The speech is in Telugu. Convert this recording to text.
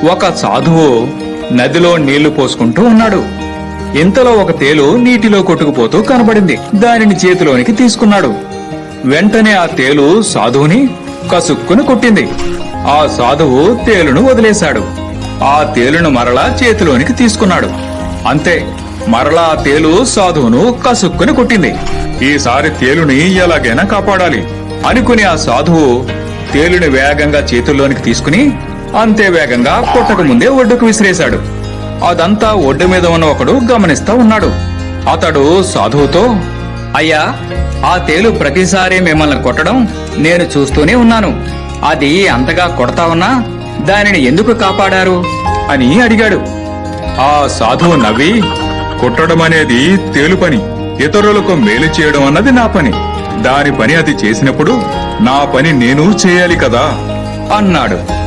ఒక సాధువు నదిలో నీళ్లు పోసుకుంటూ ఉన్నాడు. ఇంతలో ఒక తేలు నీటిలో కొట్టుకుపోతూ కనబడింది. దానిని చేతిలోనికి తీసుకున్నాడు. వెంటనే ఆ తేలు సాధువుని కసుక్కుని కొట్టింది. ఆ సాధువు తేలును వదిలేశాడు. ఆ తేలును మరలా చేతిలోనికి తీసుకున్నాడు. అంతే, మరలా ఆ తేలు సాధువును కసుక్కుని కొట్టింది. ఈసారి తేలుని ఎలాగైనా కాపాడాలి అనుకుని ఆ సాధువు తేలుని వేగంగా చేతుల్లోనికి తీసుకుని అంతే వేగంగా కొట్టక ముందే ఒడ్డుకు విసిరేశాడు. అదంతా ఒడ్డు మీద ఉన్న ఒకడు గమనిస్తా ఉన్నాడు. అతడు సాధువుతో, అయ్యా, ఆ తేలు ప్రతిసారి మిమ్మల్ని కొట్టడం నేను చూస్తూనే ఉన్నాను. అది అంతగా కొడతా ఉన్నా దానిని ఎందుకు కాపాడారు అని అడిగాడు. ఆ సాధువు నవ్వి, కొట్టడం అనేది తేలు పని, ఇతరులకు మేలు చేయడం అన్నది నా పని. దాని పని అది చేసినప్పుడు నా పని నేను చేయాలి కదా అన్నాడు.